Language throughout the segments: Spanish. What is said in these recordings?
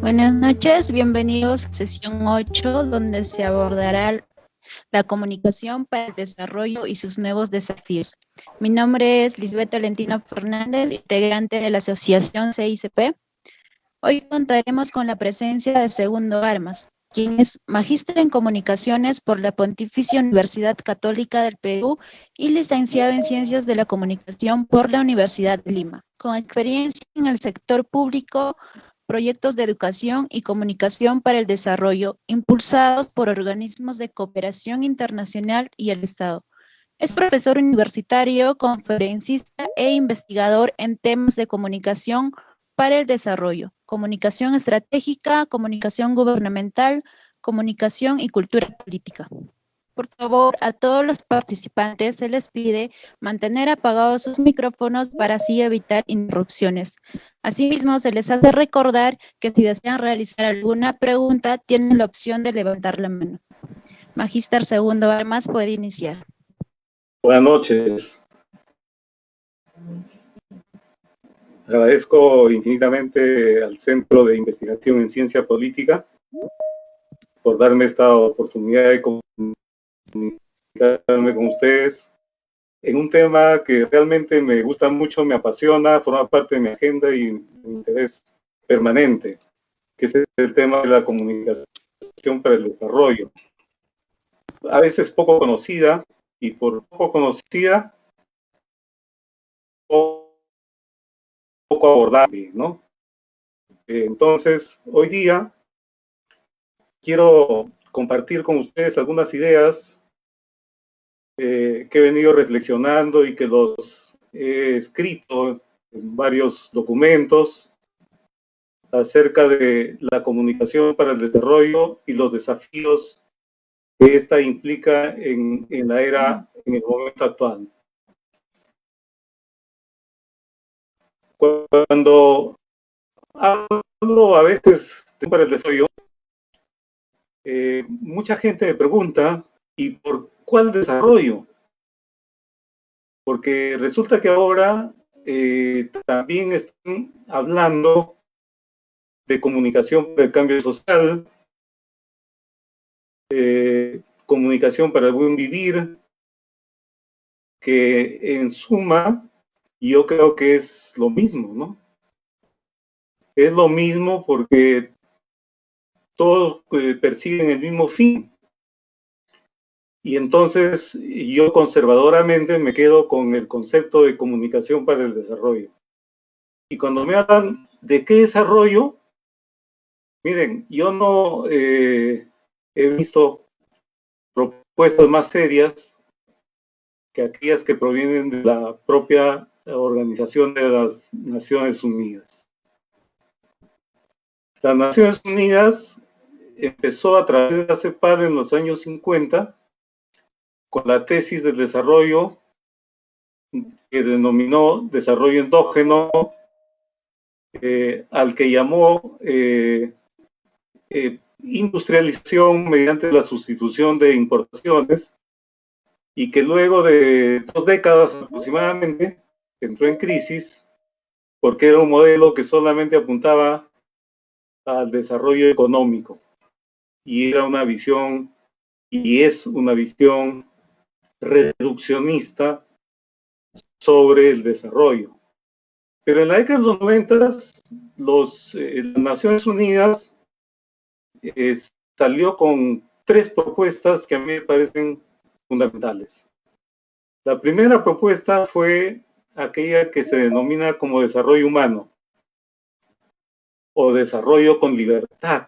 Buenas noches, bienvenidos a sesión 8, donde se abordará la comunicación para el desarrollo y sus nuevos desafíos. Mi nombre es Lisbeth Valentina Fernández, integrante de la asociación CICP. Hoy contaremos con la presencia de Segundo Armas, quien es magíster en comunicaciones por la Pontificia Universidad Católica del Perú y licenciado en Ciencias de la Comunicación por la Universidad de Lima, con experiencia en el sector público, proyectos de educación y comunicación para el desarrollo, impulsados por organismos de cooperación internacional y el Estado. Es profesor universitario, conferencista e investigador en temas de comunicación para el desarrollo, comunicación estratégica, comunicación gubernamental, comunicación y cultura política. Por favor, a todos los participantes se les pide mantener apagados sus micrófonos para así evitar interrupciones. Asimismo, se les hace recordar que si desean realizar alguna pregunta, tienen la opción de levantar la mano. Magíster Segundo Armas puede iniciar. Buenas noches. Agradezco infinitamente al Centro de Investigación en Ciencia Política por darme esta oportunidad de comunicarme con ustedes en un tema que realmente me gusta mucho, me apasiona, forma parte de mi agenda y mi interés permanente, que es el tema de la comunicación para el desarrollo. A veces poco conocida, y por poco conocida, poco abordable, ¿no? Entonces, hoy día quiero compartir con ustedes algunas ideas que he venido reflexionando y que los he escrito en varios documentos acerca de la comunicación para el desarrollo y los desafíos que esta implica en la era, en el momento actual. Cuando hablo a veces para el desarrollo, mucha gente me pregunta, ¿y por cuál desarrollo? Porque resulta que ahora también están hablando de comunicación para el cambio social, comunicación para el buen vivir, que en suma yo creo que es lo mismo, ¿no? Es lo mismo porque todos persiguen el mismo fin. Y entonces yo conservadoramente me quedo con el concepto de comunicación para el desarrollo. Y cuando me hablan de qué desarrollo, miren, yo no he visto propuestas más serias que aquellas que provienen de la propia Organización de las Naciones Unidas. Las Naciones Unidas empezó a través de la CEPAL en los años 50 con la tesis del desarrollo que denominó desarrollo endógeno, al que llamó industrialización mediante la sustitución de importaciones, y que luego de 2 décadas aproximadamente entró en crisis porque era un modelo que solamente apuntaba al desarrollo económico y era una visión, y es una visión reduccionista sobre el desarrollo. Pero en la década de los 90, las Naciones Unidas salió con 3 propuestas que a mí me parecen fundamentales. La primera propuesta fue aquella que se denomina como desarrollo humano o desarrollo con libertad.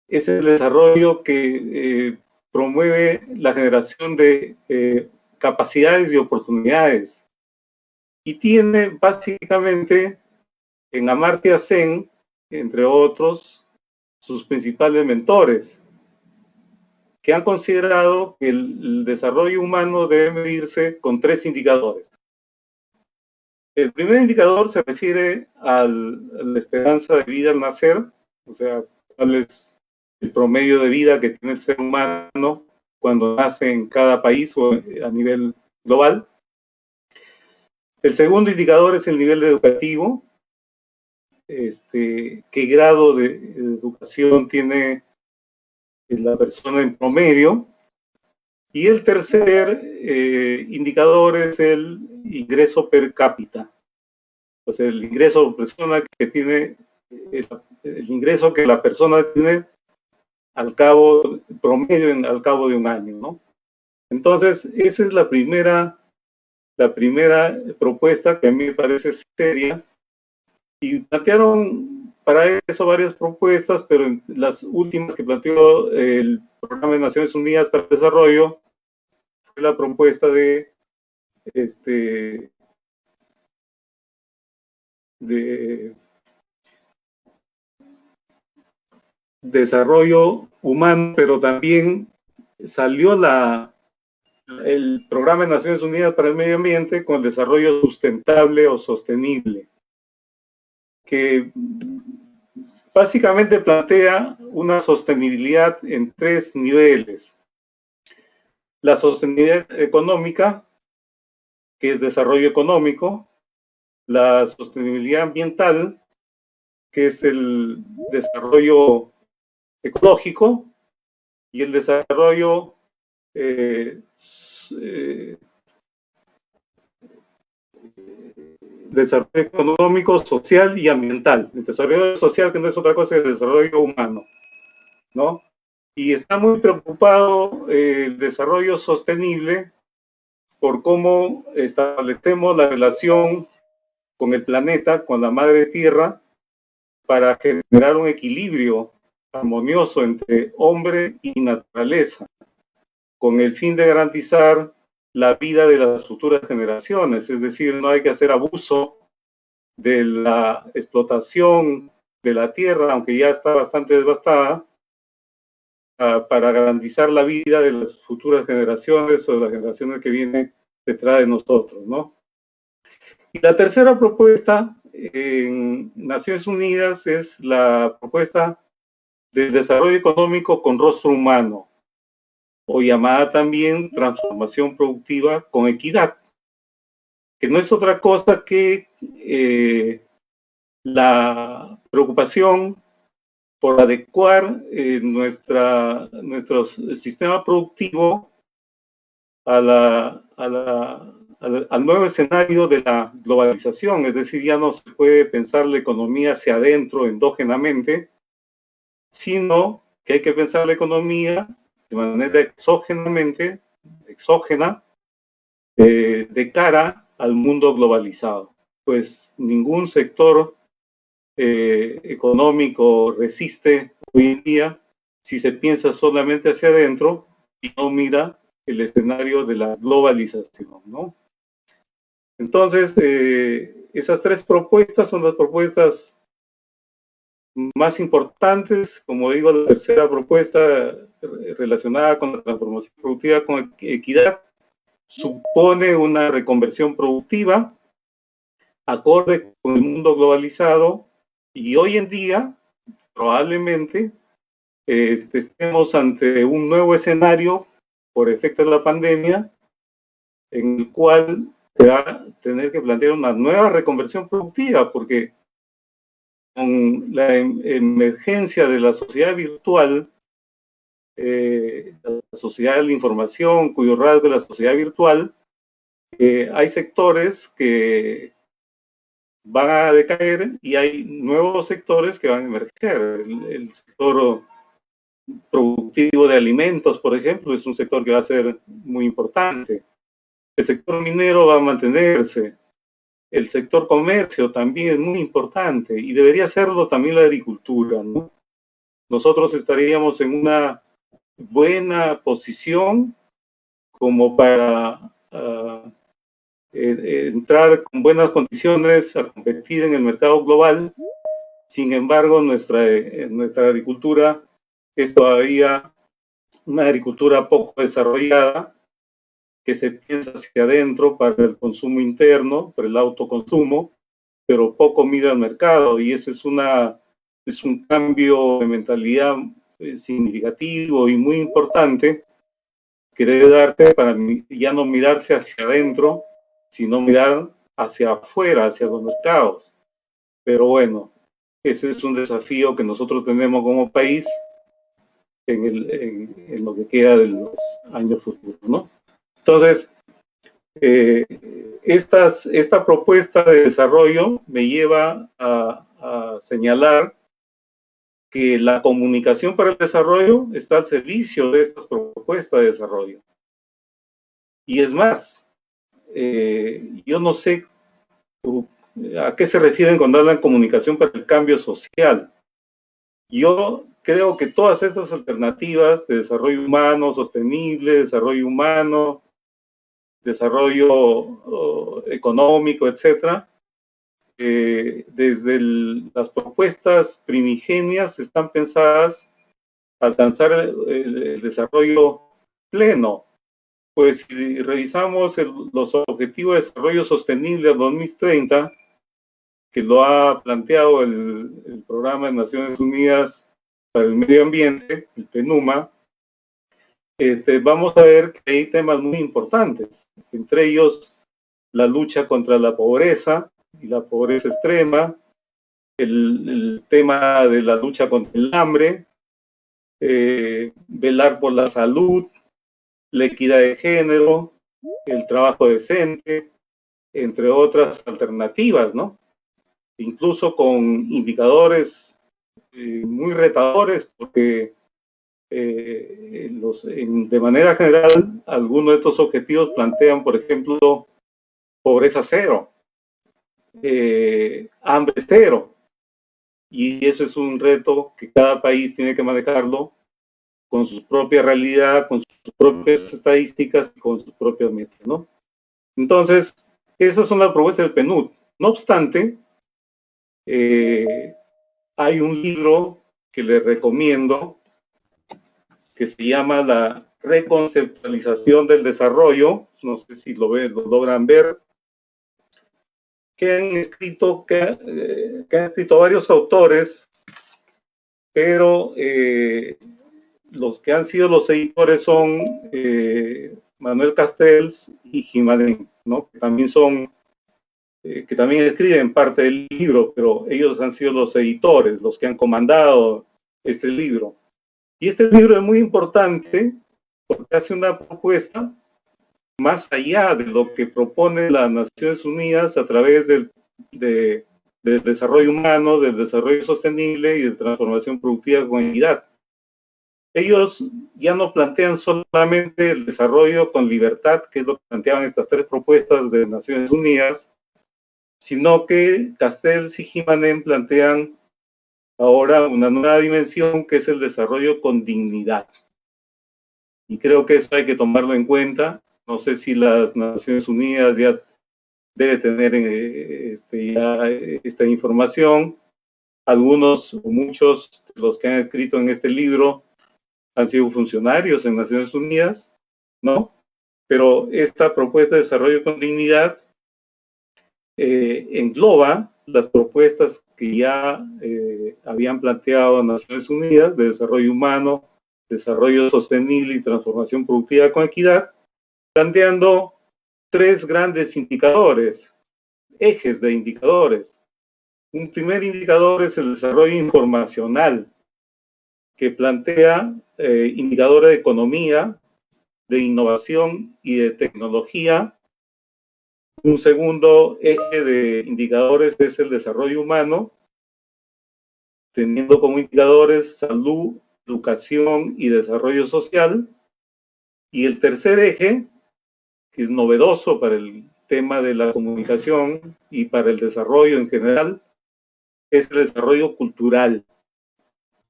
Es el desarrollo que promueve la generación de capacidades y oportunidades y tiene básicamente en Amartya Sen, entre otros, sus principales mentores, que han considerado que el desarrollo humano debe medirse con 3 indicadores. El primer indicador se refiere a la esperanza de vida al nacer, o sea, cuál es el promedio de vida que tiene el ser humano cuando nace en cada país o a nivel global. El segundo indicador es el nivel educativo qué grado de educación tiene la persona en promedio. Y el tercer indicador es el ingreso per cápita. O sea, el ingreso por persona que tiene, el ingreso que la persona tiene al cabo, promedio al cabo de un año, ¿no? Entonces, esa es la primera propuesta que a mí me parece seria. Y plantearon para eso varias propuestas, pero en las últimas que planteó el Programa de Naciones Unidas para el Desarrollo fue la propuesta de desarrollo humano, pero también salió el Programa de Naciones Unidas para el Medio Ambiente con el desarrollo sustentable o sostenible, que básicamente plantea una sostenibilidad en 3 niveles. La sostenibilidad económica, que es desarrollo económico, la sostenibilidad ambiental, que es el desarrollo ecológico, y el desarrollo desarrollo económico, social y ambiental. El desarrollo social, que no es otra cosa que el desarrollo humano, ¿no? Y está muy preocupado el desarrollo sostenible por cómo establecemos la relación con el planeta, con la madre tierra, para generar un equilibrio armonioso entre hombre y naturaleza, con el fin de garantizar la vida de las futuras generaciones. Es decir, no hay que hacer abuso de la explotación de la tierra, aunque ya está bastante devastada, para garantizar la vida de las futuras generaciones o de las generaciones que vienen detrás de nosotros, ¿no? Y la tercera propuesta en Naciones Unidas es la propuesta del desarrollo económico con rostro humano, o llamada también transformación productiva con equidad, que no es otra cosa que la preocupación por adecuar nuestro sistema productivo al nuevo escenario de la globalización. Es decir, ya no se puede pensar la economía hacia adentro endógenamente, sino que hay que pensar la economía de manera exógena, de cara al mundo globalizado. Pues ningún sector económico resiste hoy en día si se piensa solamente hacia adentro y no mira el escenario de la globalización, ¿no? Entonces, esas 3 propuestas son las propuestas más importantes. Como digo, la tercera propuesta relacionada con la transformación productiva con equidad supone una reconversión productiva acorde con el mundo globalizado, y hoy en día probablemente estemos ante un nuevo escenario por efecto de la pandemia, en el cual se va a tener que plantear una nueva reconversión productiva, porque con la emergencia de la sociedad virtual, la sociedad de la información, cuyo rasgo es la sociedad virtual, hay sectores que van a decaer y hay nuevos sectores que van a emerger. El sector productivo de alimentos, por ejemplo, es un sector que va a ser muy importante. El sector minero va a mantenerse. El sector comercio también es muy importante, y debería serlo también la agricultura, ¿no? Nosotros estaríamos en una buena posición como para entrar con buenas condiciones a competir en el mercado global. Sin embargo, nuestra agricultura es todavía una agricultura poco desarrollada, que se piensa hacia adentro para el consumo interno, para el autoconsumo, pero poco mira al mercado, y ese es un cambio de mentalidad significativo y muy importante que debe darse para ya no mirarse hacia adentro, sino mirar hacia afuera, hacia los mercados. Pero bueno, Ese es un desafío que nosotros tenemos como país en lo que queda de los años futuros, ¿no? Entonces, esta propuesta de desarrollo me lleva a señalar que la comunicación para el desarrollo está al servicio de estas propuestas de desarrollo. Y es más, yo no sé a qué se refieren cuando hablan de comunicación para el cambio social. Yo creo que todas estas alternativas de desarrollo humano sostenible, desarrollo humano, desarrollo económico, etcétera, desde las propuestas primigenias están pensadas a alcanzar el desarrollo pleno. Pues si revisamos los objetivos de desarrollo sostenible a 2030, que lo ha planteado el Programa de Naciones Unidas para el Medio Ambiente, el PNUMA, vamos a ver que hay temas muy importantes, entre ellos la lucha contra la pobreza y la pobreza extrema, el tema de la lucha contra el hambre, velar por la salud, la equidad de género, el trabajo decente, entre otras alternativas, ¿no? Incluso con indicadores muy retadores, porque de manera general, algunos de estos objetivos plantean, por ejemplo, pobreza cero, hambre cero, y eso es un reto que cada país tiene que manejarlo con su propia realidad, con sus propias estadísticas y con sus propias metas, ¿no? Entonces, esas son las propuestas del PNUD. No obstante, hay un libro que les recomiendo que se llama La reconceptualización del desarrollo, no sé si lo logran ver, que han escrito varios autores, pero los que han sido los editores son Manuel Castells y Gimadén, ¿no? Que también escriben parte del libro, pero ellos han sido los editores, los que han comandado este libro. Y este libro es muy importante porque hace una propuesta más allá de lo que propone las Naciones Unidas a través del desarrollo humano, del desarrollo sostenible y de transformación productiva con equidad. Ellos ya no plantean solamente el desarrollo con libertad, que es lo que planteaban estas tres propuestas de Naciones Unidas, sino que Castells y Gimadén plantean ahora una nueva dimensión que es el desarrollo con dignidad. Y creo que eso hay que tomarlo en cuenta. No sé si las Naciones Unidas ya debe tener esta información. Algunos o muchos de los que han escrito en este libro han sido funcionarios en Naciones Unidas, ¿no? Pero esta propuesta de desarrollo con dignidad engloba las propuestas que ya habían planteado Naciones Unidas de desarrollo humano, desarrollo sostenible y transformación productiva con equidad, planteando tres grandes indicadores, ejes de indicadores. Un primer indicador es el desarrollo informacional, que plantea indicadores de economía, de innovación y de tecnología. Un segundo eje de indicadores es el desarrollo humano, teniendo como indicadores salud, educación y desarrollo social. Y el tercer eje, que es novedoso para el tema de la comunicación y para el desarrollo en general, es el desarrollo cultural,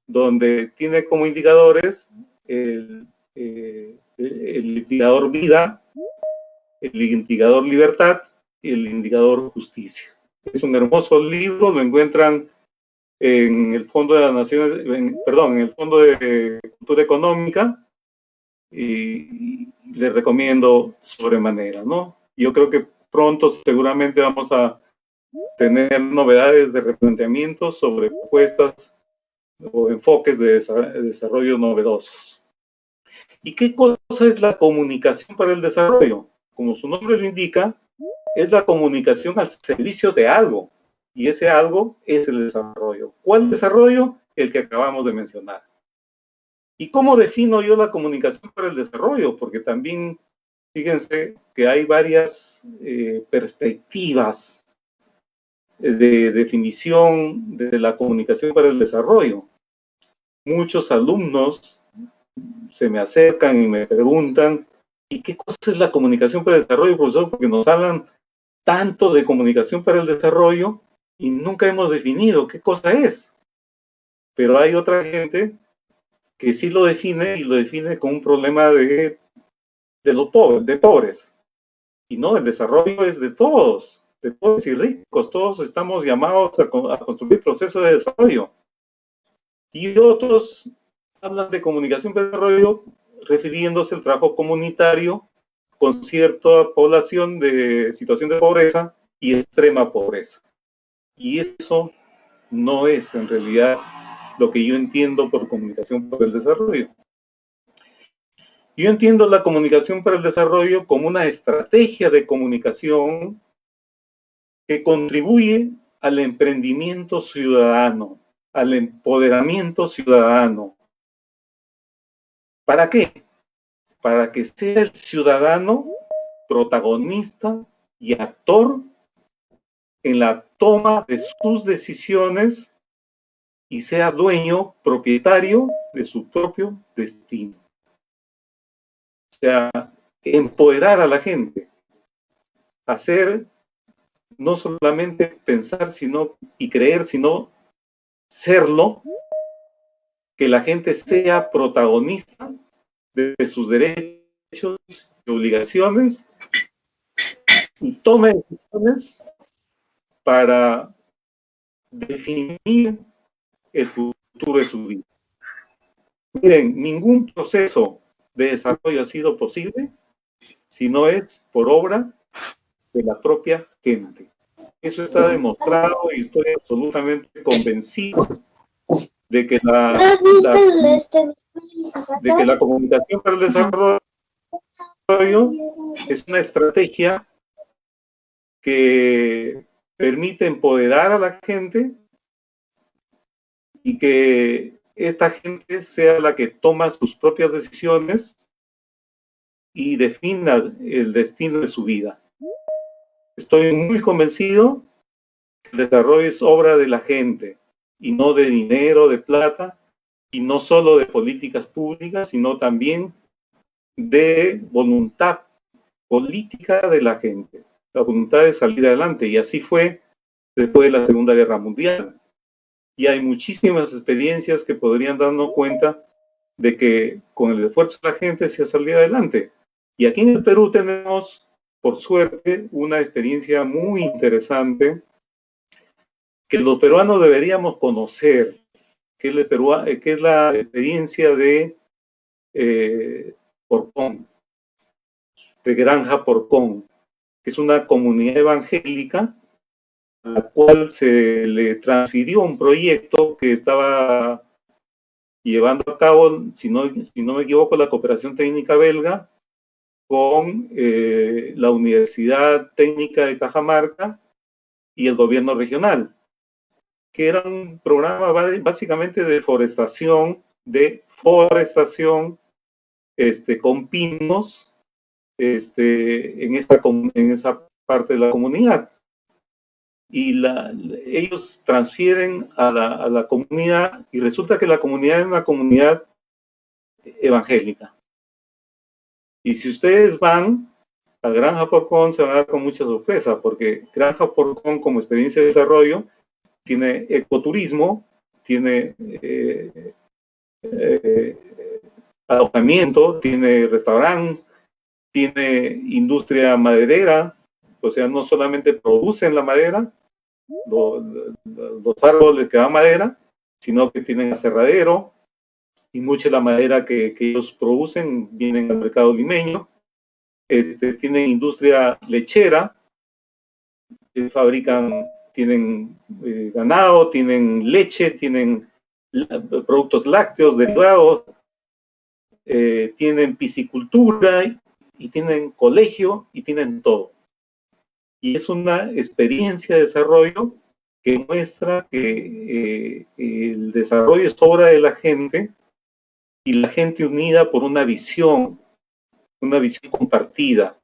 donde tiene como indicadores el indicador vida, el indicador libertad y el indicador justicia. Es un hermoso libro, lo encuentran en el Fondo de las Naciones, en el Fondo de Cultura Económica, y les recomiendo sobremanera, ¿no? Yo creo que pronto seguramente vamos a tener novedades de replanteamientos sobre propuestas o enfoques de desarrollo novedosos. ¿Y qué cosa es la comunicación para el desarrollo? Como su nombre lo indica, es la comunicación al servicio de algo. Y ese algo es el desarrollo. ¿Cuál desarrollo? El que acabamos de mencionar. ¿Y cómo defino yo la comunicación para el desarrollo? Porque también, fíjense que hay varias perspectivas de definición de la comunicación para el desarrollo. Muchos alumnos se me acercan y me preguntan, ¿y qué cosa es la comunicación para el desarrollo, profesor? Porque nos hablan tanto de comunicación para el desarrollo y nunca hemos definido qué cosa es. Pero hay otra gente que sí lo define y lo define con un problema de pobres. Y no, el desarrollo es de pobres y ricos. Todos estamos llamados a construir procesos de desarrollo. Y otros hablan de comunicación para el desarrollo refiriéndose al trabajo comunitario con cierta población de situación de pobreza y extrema pobreza. Y eso no es en realidad lo que yo entiendo por comunicación para el desarrollo. Yo entiendo la comunicación para el desarrollo como una estrategia de comunicación que contribuye al emprendimiento ciudadano, al empoderamiento ciudadano. ¿Para qué? Para que sea el ciudadano protagonista y actor en la toma de sus decisiones y sea dueño, propietario de su propio destino. O sea, empoderar a la gente, hacer no solamente pensar y creer, sino serlo, que la gente sea protagonista de sus derechos y obligaciones y tome decisiones para definir el futuro de su vida. Miren, ningún proceso de desarrollo ha sido posible si no es por obra de la propia gente. Eso está demostrado y estoy absolutamente convencido de que la comunicación para el desarrollo es una estrategia que permite empoderar a la gente y que esta gente sea la que toma sus propias decisiones y defina el destino de su vida. Estoy muy convencido que el desarrollo es obra de la gente y no de dinero, de plata, y no solo de políticas públicas, sino también de voluntad política de la gente, la voluntad de salir adelante. Y así fue después de la Segunda Guerra Mundial. Y hay muchísimas experiencias que podrían darnos cuenta de que con el esfuerzo de la gente se ha salido adelante. Y aquí en el Perú tenemos, por suerte, una experiencia muy interesante que los peruanos deberíamos conocer, que es la experiencia de Porcón, de Granja Porcón, que es una comunidad evangélica a la cual se le transfirió un proyecto que estaba llevando a cabo, si no me equivoco, la Cooperación Técnica Belga con la Universidad Técnica de Cajamarca y el gobierno regional, que era un programa básicamente de forestación con pinos en esa parte de la comunidad. Y ellos transfieren a la comunidad y resulta que la comunidad es una comunidad evangélica. Y si ustedes van a Granja Porcón se van a dar con mucha sorpresa, porque Granja Porcón como experiencia de desarrollo tiene ecoturismo, tiene alojamiento, tiene restaurantes, tiene industria maderera, o sea, no solamente producen la madera, los árboles que dan madera, sino que tienen aserradero, y mucha de la madera que ellos producen viene al mercado limeño. Tienen industria lechera, tienen ganado, tienen leche, tienen productos lácteos derivados, tienen piscicultura y tienen colegio y tienen todo. Y es una experiencia de desarrollo que muestra que el desarrollo es obra de la gente y la gente unida por una visión compartida.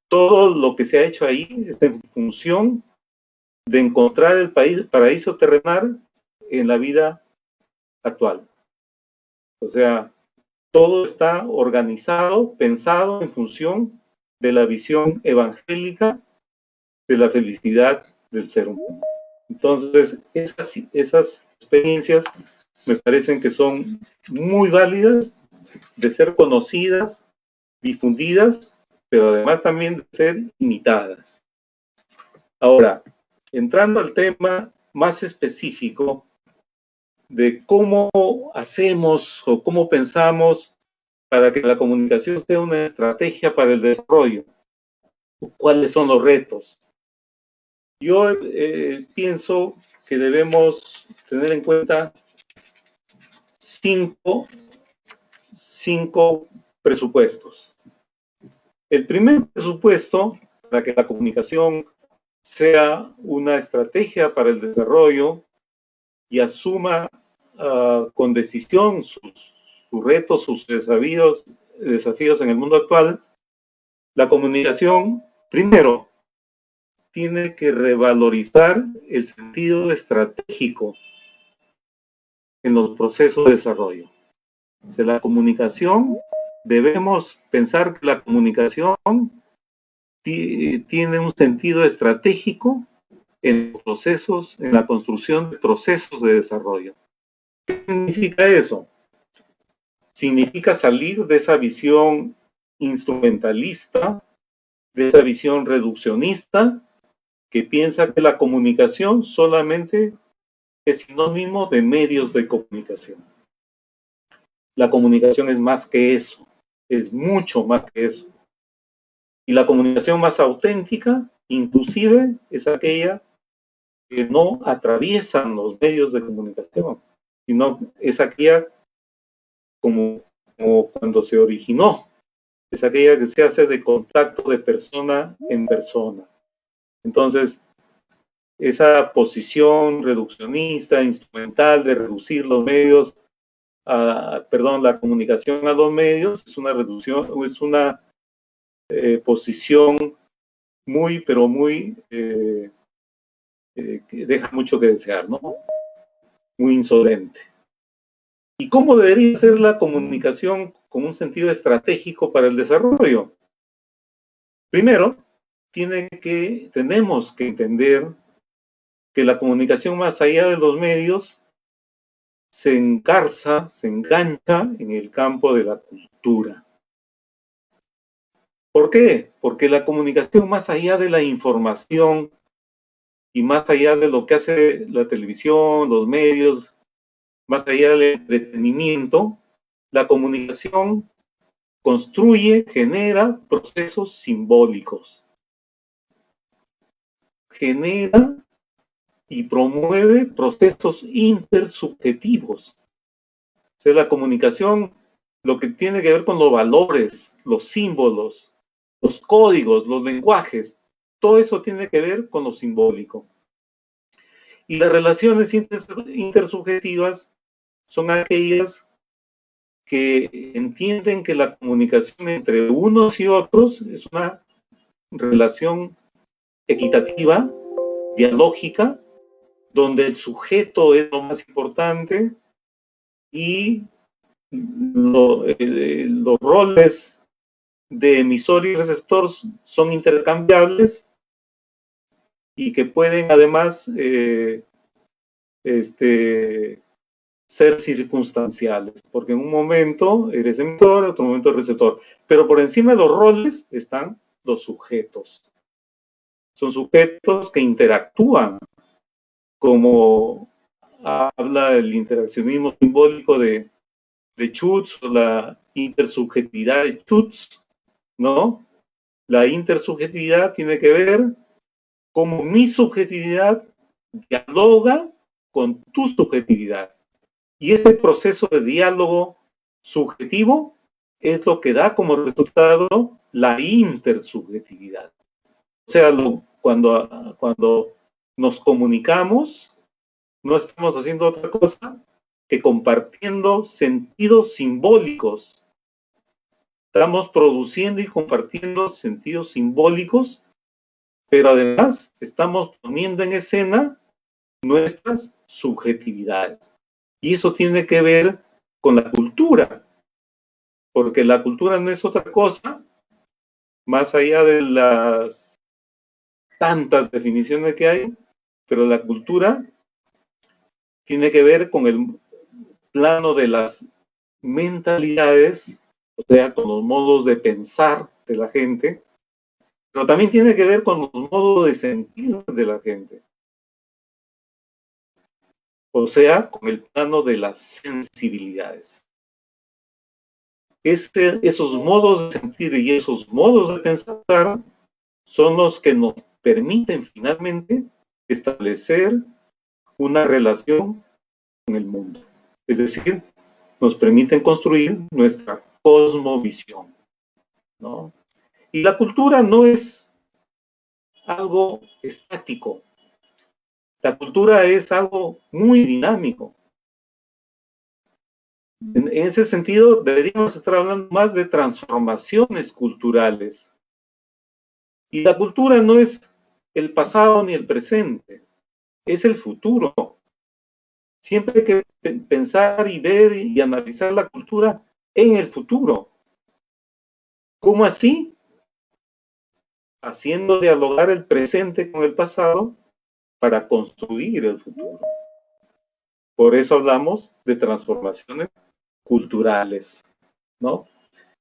Todo lo que se ha hecho ahí es en función de encontrar el paraíso terrenal en la vida actual. O sea, todo está organizado, pensado en función de la visión evangélica de la felicidad del ser humano. Entonces, esas experiencias me parecen que son muy válidas de ser conocidas, difundidas, pero además también de ser imitadas. Ahora, entrando al tema más específico de cómo hacemos o cómo pensamos para que la comunicación sea una estrategia para el desarrollo, ¿cuáles son los retos? Yo pienso que debemos tener en cuenta cinco presupuestos. El primer presupuesto para que la comunicación sea una estrategia para el desarrollo y asuma con decisión sus retos, sus desafíos en el mundo actual, la comunicación, primero, tiene que revalorizar el sentido estratégico en los procesos de desarrollo. O sea, la comunicación, debemos pensar que la comunicación tiene un sentido estratégico en los procesos, en la construcción de procesos de desarrollo. ¿Qué significa eso? Significa salir de esa visión instrumentalista, de esa visión reduccionista, que piensa que la comunicación solamente es sinónimo de medios de comunicación. La comunicación es más que eso, es mucho más que eso. Y la comunicación más auténtica, inclusive, es aquella que no atraviesan los medios de comunicación, sino es aquella como cuando se originó, es aquella que se hace de contacto de persona en persona. Entonces, esa posición reduccionista, instrumental de reducir los medios, la comunicación a los medios, es una reducción, es una posición muy, pero muy, que deja mucho que desear, ¿no? Muy insolente. ¿Y cómo debería ser la comunicación con un sentido estratégico para el desarrollo? Primero, tenemos que entender que la comunicación más allá de los medios se engancha en el campo de la cultura. ¿Por qué? Porque la comunicación más allá de la información y más allá de lo que hace la televisión, los medios, más allá del entretenimiento, la comunicación construye, genera procesos simbólicos. Genera y promueve procesos intersubjetivos. O sea, la comunicación, lo que tiene que ver con los valores, los símbolos, los códigos, los lenguajes, todo eso tiene que ver con lo simbólico. Y las relaciones intersubjetivas son aquellas que entienden que la comunicación entre unos y otros es una relación equitativa, dialógica, donde el sujeto es lo más importante y los roles de emisor y receptor son intercambiables y que pueden además ser circunstanciales, porque en un momento eres emisor, en otro momento receptor, pero por encima de los roles están los sujetos. Son sujetos que interactúan, como habla el interaccionismo simbólico de Schutz, o la intersubjetividad de Schutz, ¿no? La intersubjetividad tiene que ver cómo mi subjetividad dialoga con tu subjetividad. Y ese proceso de diálogo subjetivo es lo que da como resultado la intersubjetividad. O sea, cuando nos comunicamos, no estamos haciendo otra cosa que compartiendo sentidos simbólicos. Estamos produciendo y compartiendo sentidos simbólicos, pero además estamos poniendo en escena nuestras subjetividades. Y eso tiene que ver con la cultura, porque la cultura no es otra cosa, más allá de las tantas definiciones que hay, pero la cultura tiene que ver con el plano de las mentalidades, o sea, con los modos de pensar de la gente, pero también tiene que ver con los modos de sentir de la gente. O sea, con el plano de las sensibilidades. Esos modos de sentir y esos modos de pensar son los que nos permiten finalmente establecer una relación con el mundo. Es decir, nos permiten construir nuestra cosmovisión, ¿no? Y la cultura no es algo estático. La cultura es algo muy dinámico. En ese sentido, deberíamos estar hablando más de transformaciones culturales. Y la cultura no es el pasado ni el presente, es el futuro. Siempre hay que pensar y ver y analizar la cultura en el futuro. ¿Cómo así? Haciendo dialogar el presente con el pasado para construir el futuro. Por eso hablamos de transformaciones culturales, ¿no?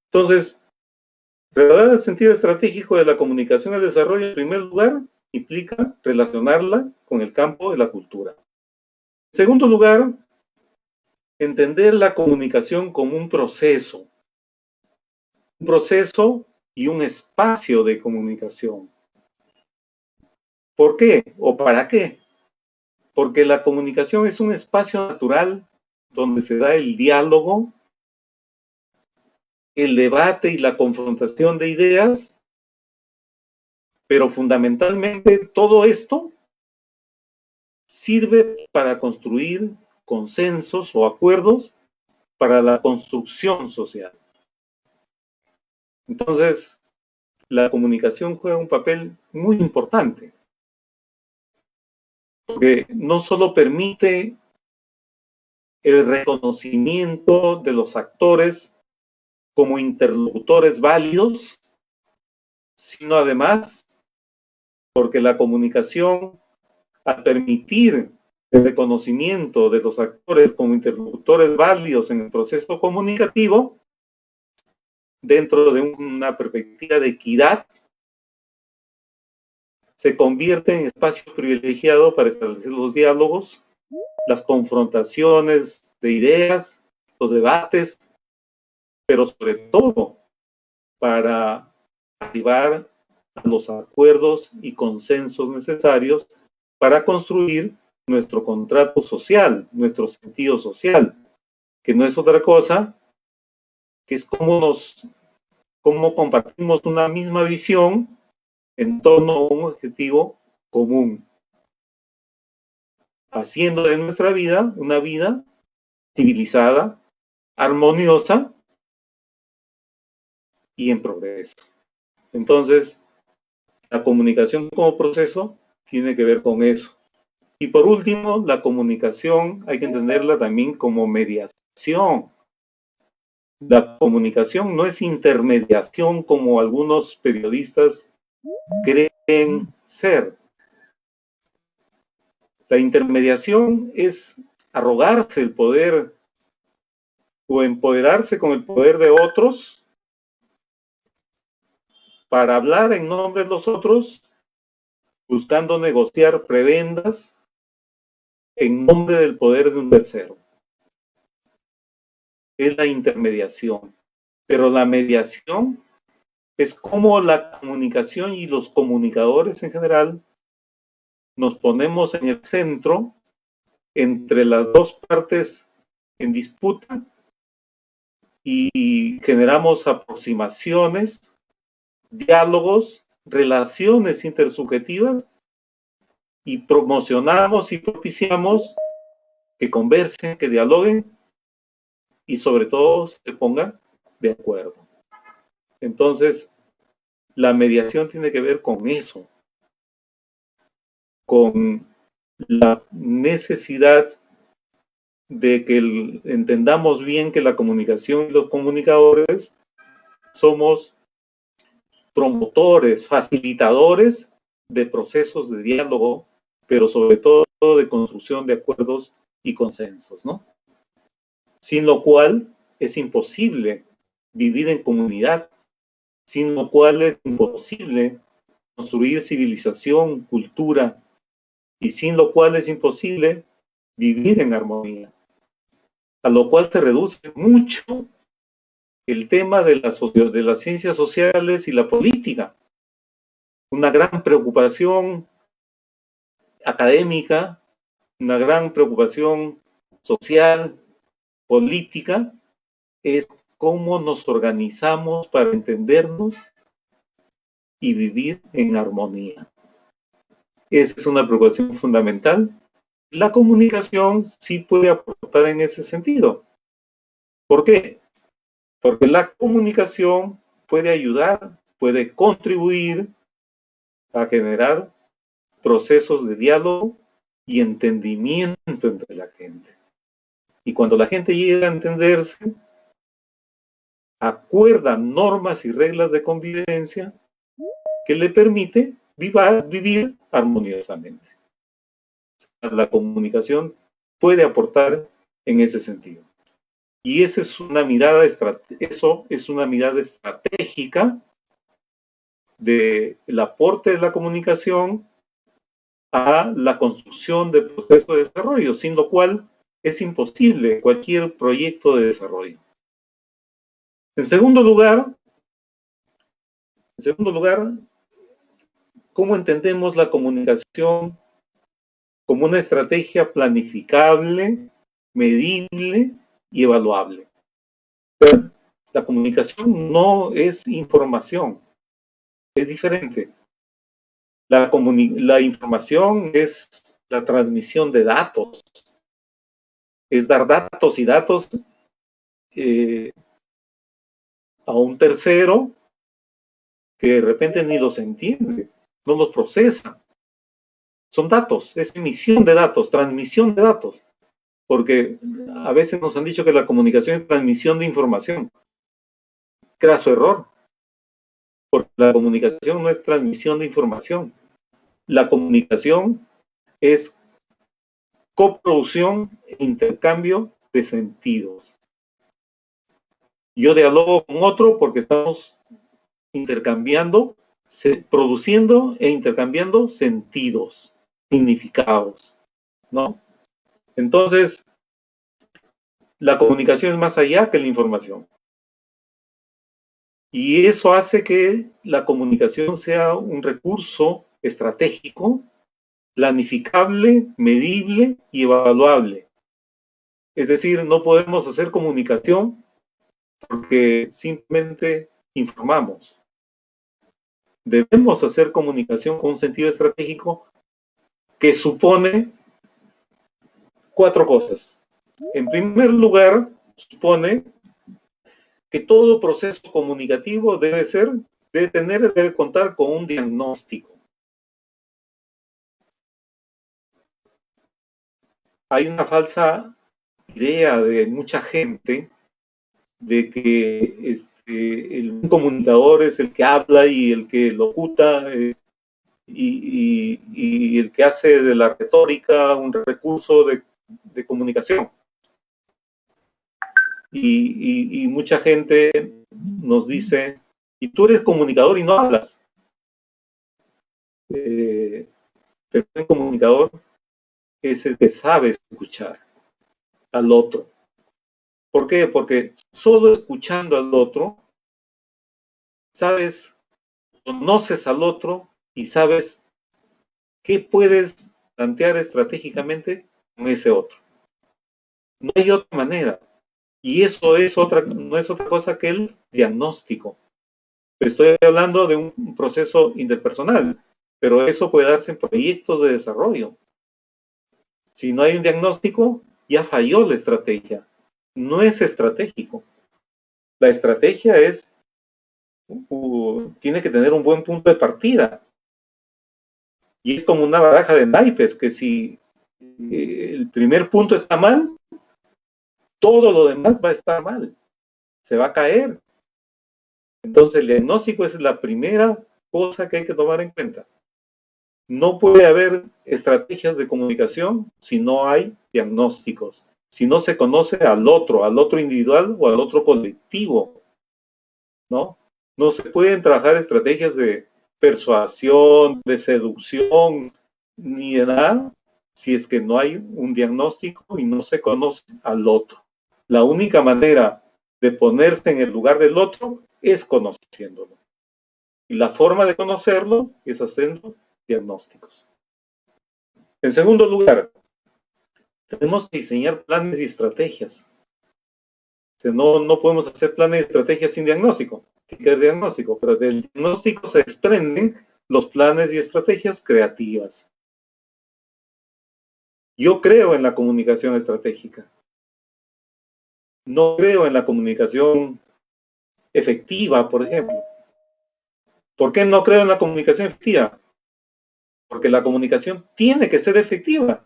Entonces, revelar el sentido estratégico de la comunicación y el desarrollo, en primer lugar, implica relacionarla con el campo de la cultura. En segundo lugar, entender la comunicación como un proceso y un espacio de comunicación. ¿Por qué o para qué? Porque la comunicación es un espacio natural donde se da el diálogo, el debate y la confrontación de ideas, pero fundamentalmente todo esto sirve para construir consensos o acuerdos para la construcción social. Entonces, la comunicación juega un papel muy importante, porque no solo permite el reconocimiento de los actores como interlocutores válidos, sino además porque la comunicación, al permitir el reconocimiento de los actores como interlocutores válidos en el proceso comunicativo, dentro de una perspectiva de equidad, se convierte en espacio privilegiado para establecer los diálogos, las confrontaciones de ideas, los debates, pero sobre todo para arribar a los acuerdos y consensos necesarios para construir nuestro contrato social, nuestro sentido social, que no es otra cosa que es cómo compartimos una misma visión en torno a un objetivo común, haciendo de nuestra vida una vida civilizada, armoniosa y en progreso. Entonces, la comunicación como proceso tiene que ver con eso. Y por último, la comunicación hay que entenderla también como mediación. La comunicación no es intermediación como algunos periodistas creen ser. La intermediación es arrogarse el poder o empoderarse con el poder de otros para hablar en nombre de los otros, buscando negociar prebendas en nombre del poder de un tercero. Es la intermediación. Pero la mediación es como la comunicación y los comunicadores en general nos ponemos en el centro entre las dos partes en disputa y generamos aproximaciones, diálogos, relaciones intersubjetivas y promocionamos y propiciamos que conversen, que dialoguen y sobre todo se pongan de acuerdo. Entonces, la mediación tiene que ver con eso, con la necesidad de que entendamos bien que la comunicación y los comunicadores somos promotores, facilitadores de procesos de diálogo, pero sobre todo de construcción de acuerdos y consensos, ¿no? Sin lo cual es imposible vivir en comunidad, sin lo cual es imposible construir civilización, cultura, y sin lo cual es imposible vivir en armonía. A lo cual se reduce mucho el tema de las ciencias sociales y la política. Una gran preocupación académica, una gran preocupación social, política, es cómo nos organizamos para entendernos y vivir en armonía. Esa es una preocupación fundamental. La comunicación sí puede aportar en ese sentido. ¿Por qué? Porque la comunicación puede ayudar, puede contribuir a generar procesos de diálogo y entendimiento entre la gente. Y cuando la gente llega a entenderse, acuerda normas y reglas de convivencia que le permite vivir armoniosamente. La comunicación puede aportar en ese sentido. Y esa es una mirada estratégica del aporte de la comunicación a la construcción del proceso de desarrollo, sin lo cual es imposible cualquier proyecto de desarrollo. En segundo lugar, ¿cómo entendemos la comunicación como una estrategia planificable, medible y evaluable? Pero la comunicación no es información, es diferente. La información es la transmisión de datos, es dar datos y datos a un tercero que de repente ni los entiende, no los procesa. Son datos, es emisión de datos, transmisión de datos, porque a veces nos han dicho que la comunicación es transmisión de información. Craso error, porque la comunicación no es transmisión de información. La comunicación es coproducción e intercambio de sentidos. Yo dialogo con otro porque estamos intercambiando, produciendo e intercambiando sentidos, significados, ¿no? Entonces, la comunicación es más allá que la información. Y eso hace que la comunicación sea un recurso estratégico, planificable, medible y evaluable. Es decir, no podemos hacer comunicación porque simplemente informamos. Debemos hacer comunicación con un sentido estratégico que supone 4 cosas. En primer lugar, supone que todo proceso comunicativo debe contar con un diagnóstico. Hay una falsa idea de mucha gente de que un comunicador es el que habla y el que locuta y el que hace de la retórica un recurso de comunicación. Y mucha gente nos dice, y tú eres comunicador y no hablas. Pero el comunicador es el que sabe escuchar al otro. ¿Por qué? Porque solo escuchando al otro, conoces al otro y sabes qué puedes plantear estratégicamente con ese otro. No hay otra manera. Y eso no es otra cosa que el diagnóstico. Estoy hablando de un proceso interpersonal. pero eso puede darse en proyectos de desarrollo. Si no hay un diagnóstico, ya falló la estrategia. No es estratégico. La estrategia tiene que tener un buen punto de partida. Y es como una baraja de naipes, que si el primer punto está mal, todo lo demás va a estar mal. Se va a caer. Entonces el diagnóstico es la primera cosa que hay que tomar en cuenta. No puede haber estrategias de comunicación si no hay diagnósticos, si no se conoce al otro individual o al otro colectivo, ¿no? No se pueden trabajar estrategias de persuasión, de seducción, ni de nada, si es que no hay un diagnóstico y no se conoce al otro. La única manera de ponerse en el lugar del otro es conociéndolo. Y la forma de conocerlo es haciendo diagnósticos. En segundo lugar, tenemos que diseñar planes y estrategias. O sea, no podemos hacer planes y estrategias sin diagnóstico. Tiene que haber diagnóstico, pero del diagnóstico se desprenden los planes y estrategias creativas. Yo creo en la comunicación estratégica. No creo en la comunicación efectiva, por ejemplo. ¿Por qué no creo en la comunicación efectiva? Porque la comunicación tiene que ser efectiva.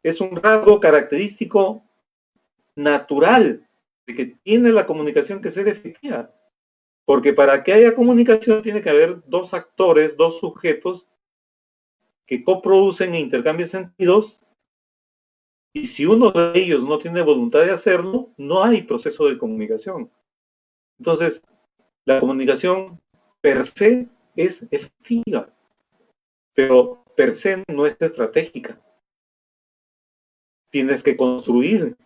Es un rasgo característico natural de que tiene la comunicación que ser efectiva. Porque para que haya comunicación tiene que haber dos actores, dos sujetos que coproducen e intercambian sentidos, y si uno de ellos no tiene voluntad de hacerlo, no hay proceso de comunicación. Entonces, la comunicación per se es efectiva, pero per se no es estratégica. Tienes que construir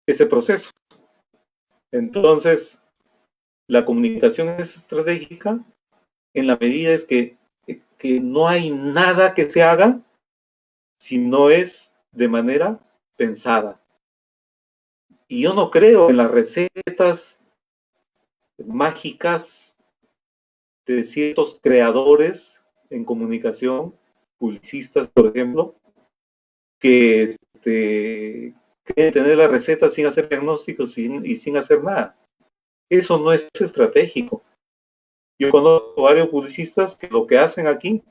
ese proceso. Entonces, la comunicación es estratégica en la medida es que no hay nada que se haga si no es de manera pensada. Y yo no creo en las recetas mágicas de ciertos creadores en comunicación, publicistas, por ejemplo, que quieren tener la receta sin hacer diagnósticos y sin hacer nada. Eso no es estratégico. Yo conozco varios publicistas que lo que hacen aquí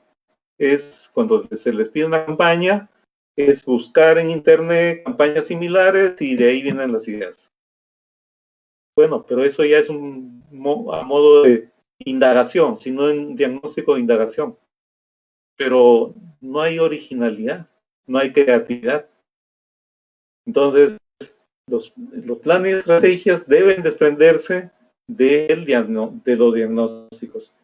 es, cuando se les pide una campaña, es buscar en internet campañas similares y de ahí vienen las ideas. Bueno, pero eso ya es a modo de indagación, sino en diagnóstico de indagación. Pero no hay originalidad, no hay creatividad. Entonces, los planes y estrategias deben desprenderse de los diagnósticos.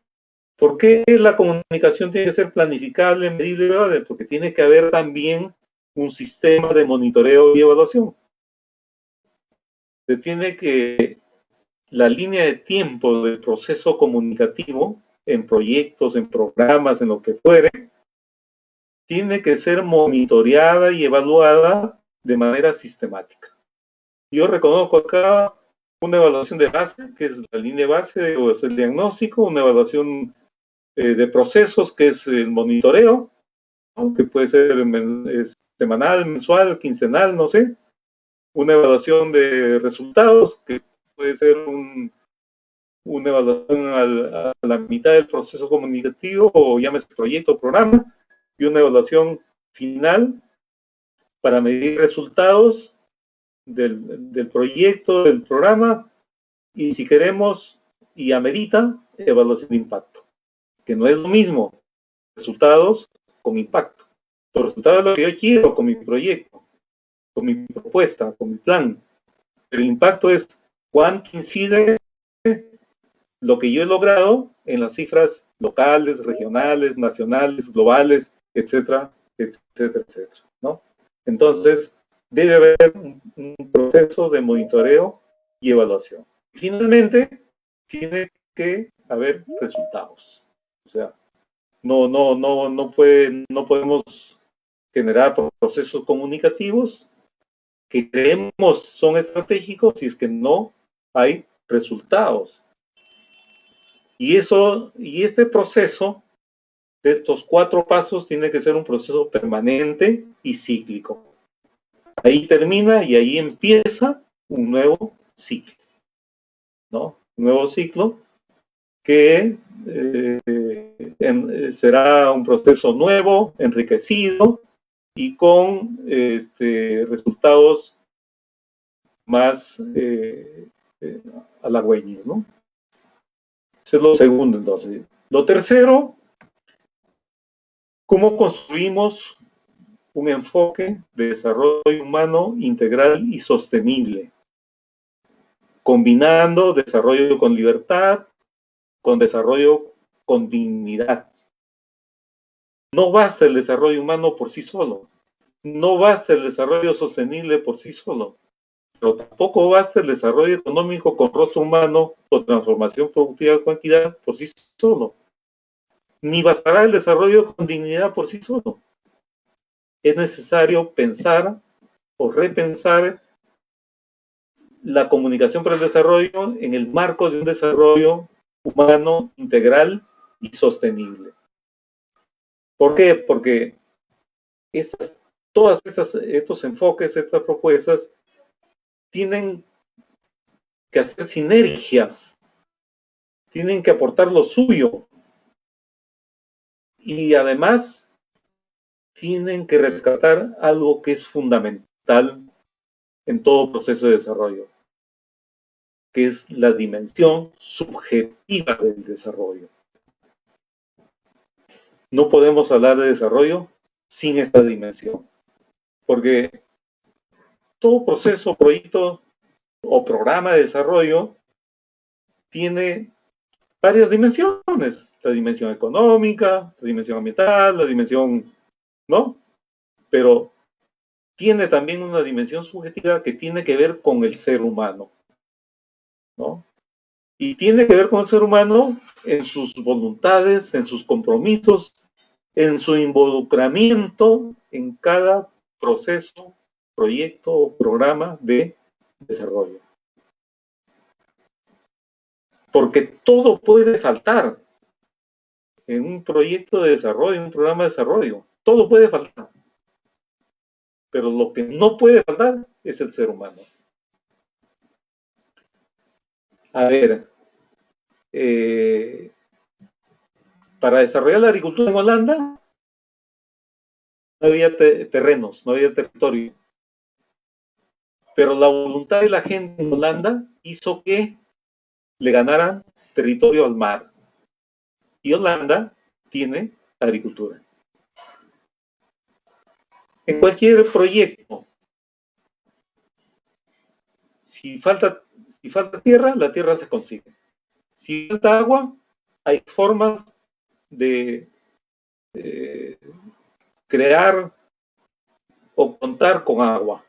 ¿Por qué la comunicación tiene que ser planificable, medible? Porque tiene que haber también un sistema de monitoreo y evaluación. Se tiene que la línea de tiempo del proceso comunicativo en proyectos, en programas, en lo que fuere, tiene que ser monitoreada y evaluada de manera sistemática. Yo reconozco acá una evaluación de base, que es la línea base o es el diagnóstico, una evaluación de procesos, que es el monitoreo, que puede ser semanal, mensual, quincenal, no sé. Una evaluación de resultados, que puede ser una evaluación a la mitad del proceso comunicativo, o llámese proyecto o programa, y una evaluación final para medir resultados del proyecto, del programa, y si queremos y amerita, evaluación de impacto, que no es lo mismo resultados con impacto. Los resultados es lo que yo quiero con mi proyecto, con mi propuesta, con mi plan. El impacto es cuánto incide lo que yo he logrado en las cifras locales, regionales, nacionales, globales, etcétera, etcétera, etcétera, ¿no? Entonces, debe haber un proceso de monitoreo y evaluación. Finalmente, tiene que haber resultados. O sea, no podemos generar procesos comunicativos que creemos son estratégicos si es que no hay resultados. Y este proceso de estos 4 pasos tiene que ser un proceso permanente y cíclico. Ahí termina y ahí empieza un nuevo ciclo, ¿no? Un nuevo ciclo que será un proceso nuevo, enriquecido y con resultados más halagüeños, ¿no? Eso es lo segundo, entonces. Lo tercero, ¿cómo construimos un enfoque de desarrollo humano integral y sostenible? Combinando desarrollo con libertad, con desarrollo con dignidad. No basta el desarrollo humano por sí solo. No basta el desarrollo sostenible por sí solo. Pero tampoco basta el desarrollo económico con rostro humano o transformación productiva con equidad por sí solo. Ni bastará el desarrollo con dignidad por sí solo. Es necesario pensar o repensar la comunicación para el desarrollo en el marco de un desarrollo humano integral y sostenible. ¿Por qué? Porque todos estos enfoques, estas propuestas, tienen que hacer sinergias, tienen que aportar lo suyo y además tienen que rescatar algo que es fundamental en todo proceso de desarrollo, que es la dimensión subjetiva del desarrollo. No podemos hablar de desarrollo sin esta dimensión, porque todo proceso, proyecto o programa de desarrollo tiene varias dimensiones, la dimensión económica, la dimensión ambiental, la dimensión, ¿no? Pero tiene también una dimensión subjetiva que tiene que ver con el ser humano, ¿no? Y tiene que ver con el ser humano en sus voluntades, en sus compromisos, en su involucramiento en cada proceso, proyecto o programa de desarrollo. Porque todo puede faltar en un proyecto de desarrollo, en un programa de desarrollo. Todo puede faltar. Pero lo que no puede faltar es el ser humano. A ver, para desarrollar la agricultura en Holanda, no había terrenos, no había territorio. Pero la voluntad de la gente en Holanda hizo que le ganaran territorio al mar. Y Holanda tiene agricultura. En cualquier proyecto, si falta tierra, la tierra se consigue. Si falta agua, hay formas de crear o contar con agua.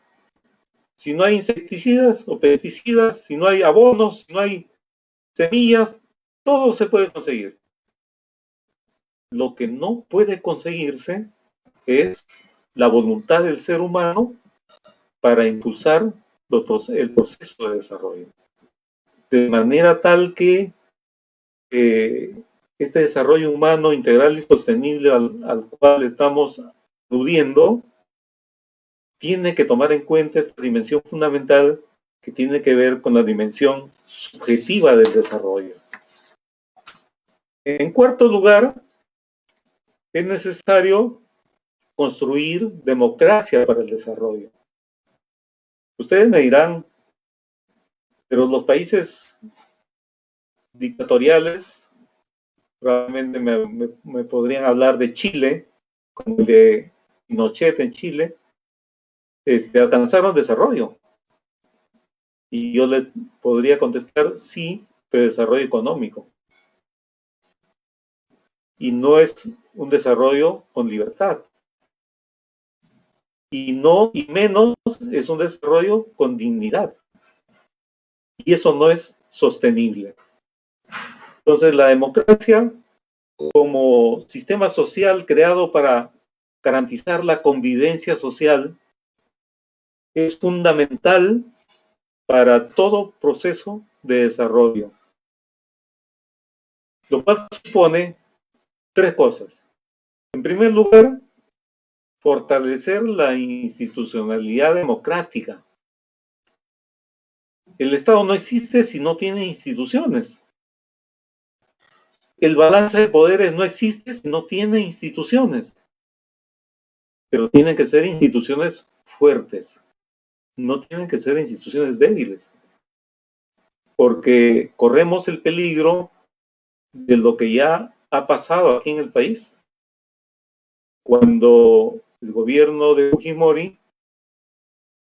Si no hay insecticidas o pesticidas, si no hay abonos, si no hay semillas, todo se puede conseguir. Lo que no puede conseguirse es la voluntad del ser humano para impulsar el proceso de desarrollo. De manera tal que este desarrollo humano integral y sostenible al cual estamos aludiendo, tiene que tomar en cuenta esta dimensión fundamental que tiene que ver con la dimensión subjetiva del desarrollo. En cuarto lugar, es necesario construir democracia para el desarrollo. Ustedes me dirán, pero los países dictatoriales, probablemente me podrían hablar de Chile, como el de Pinochet en Chile, alcanzaron desarrollo. Y yo le podría contestar, sí, pero desarrollo económico. Y no es un desarrollo con libertad. Y menos es un desarrollo con dignidad. Y eso no es sostenible. Entonces, la democracia como sistema social creado para garantizar la convivencia social es fundamental para todo proceso de desarrollo. Lo cual supone 3 cosas. En primer lugar, fortalecer la institucionalidad democrática. El Estado no existe si no tiene instituciones. El balance de poderes no existe si no tiene instituciones. Pero tienen que ser instituciones fuertes. No tienen que ser instituciones débiles. Porque corremos el peligro de lo que ya ha pasado aquí en el país. Cuando el gobierno de Fujimori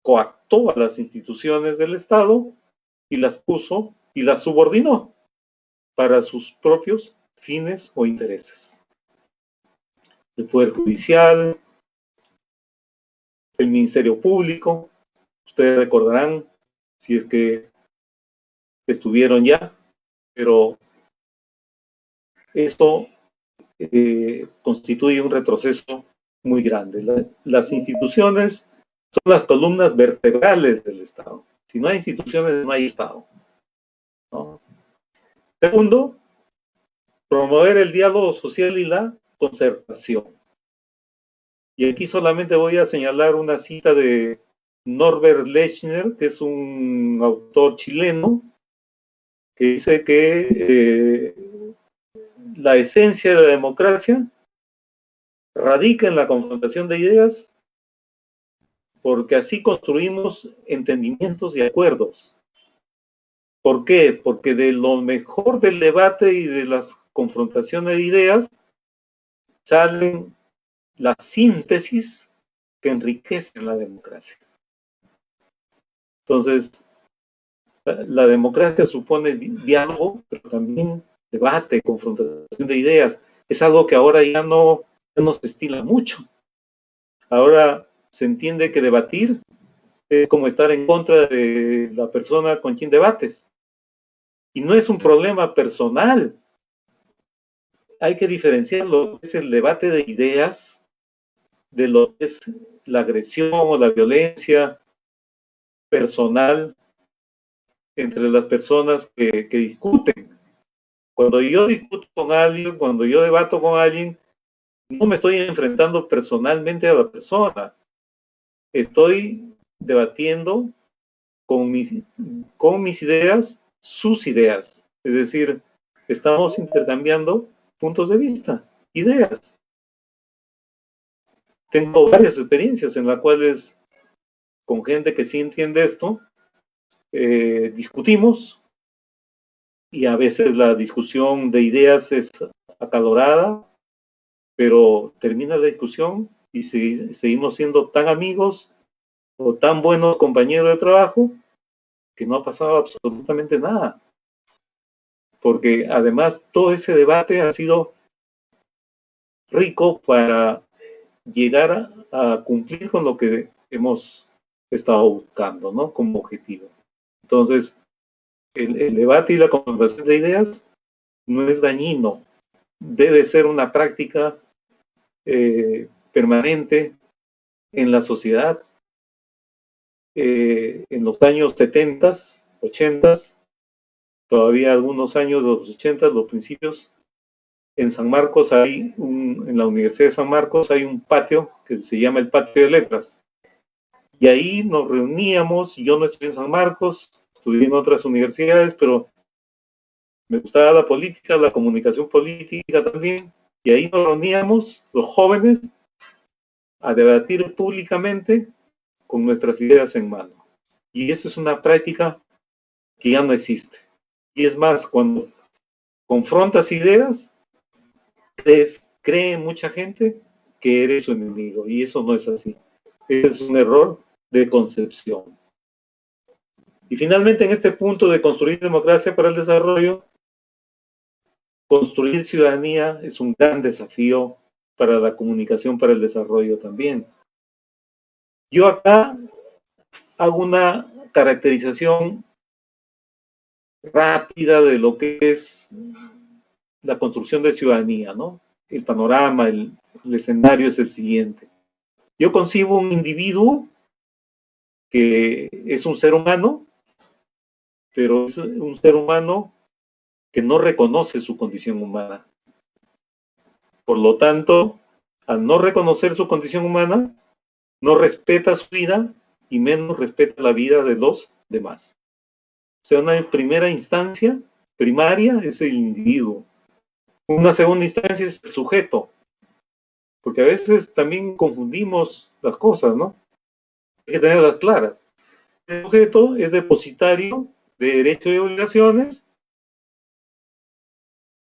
coactó a las instituciones del Estado y las puso y las subordinó para sus propios fines o intereses. El Poder Judicial, el Ministerio Público, ustedes recordarán si es que estuvieron ya, pero esto constituye un retroceso muy grande. Las instituciones son las columnas vertebrales del Estado. Si no hay instituciones, no hay Estado, ¿no? Segundo, promover el diálogo social y la concertación. Y aquí solamente voy a señalar una cita de Norbert Lechner, que es un autor chileno, que dice que la esencia de la democracia radica en la confrontación de ideas, porque así construimos entendimientos y acuerdos. ¿Por qué? Porque de lo mejor del debate y de las confrontaciones de ideas salen las síntesis que enriquecen la democracia. Entonces, la democracia supone diálogo, pero también debate, confrontación de ideas. Es algo que ahora ya no se estila mucho. Ahora se entiende que debatir es como estar en contra de la persona con quien debates. Y no es un problema personal. Hay que diferenciar lo que es el debate de ideas de lo que es la agresión o la violencia personal entre las personas que discuten. Cuando yo discuto con alguien, cuando yo debato con alguien, no me estoy enfrentando personalmente a la persona. Estoy debatiendo con mis ideas, sus ideas. Es decir, estamos intercambiando puntos de vista, ideas. Tengo varias experiencias en las cuales con gente que sí entiende esto, discutimos y a veces la discusión de ideas es acalorada, pero termina la discusión y seguimos siendo tan amigos o tan buenos compañeros de trabajo que no ha pasado absolutamente nada. Porque además todo ese debate ha sido rico para llegar a cumplir con lo que hemos estado buscando, ¿no? Como objetivo. Entonces, el debate y la confrontación de ideas no es dañino, debe ser una práctica permanente en la sociedad. En los años 70, 80, todavía algunos años de los 80, los principios, en San Marcos en la Universidad de San Marcos hay un patio que se llama el Patio de Letras. Y ahí nos reuníamos, yo no estudié en San Marcos, estudié en otras universidades, pero me gustaba la política, la comunicación política también, y ahí nos reuníamos, los jóvenes, a debatir públicamente con nuestras ideas en mano. Y eso es una práctica que ya no existe. Y es más, cuando confrontas ideas, cree mucha gente que eres su enemigo, y eso no es así. Es un error de concepción. Y finalmente, en este punto de construir democracia para el desarrollo, construir ciudadanía es un gran desafío para la comunicación para el desarrollo también. Yo acá hago una caracterización rápida de lo que es la construcción de ciudadanía, ¿no? El panorama, el escenario es el siguiente. Yo concibo un individuo que es un ser humano, pero es un ser humano que no reconoce su condición humana. Por lo tanto, al no reconocer su condición humana, no respeta su vida y menos respeta la vida de los demás. O sea, una primera instancia primaria es el individuo. Una segunda instancia es el sujeto. Porque a veces también confundimos las cosas, ¿no? Hay que tenerlas claras. El sujeto es depositario de derechos y obligaciones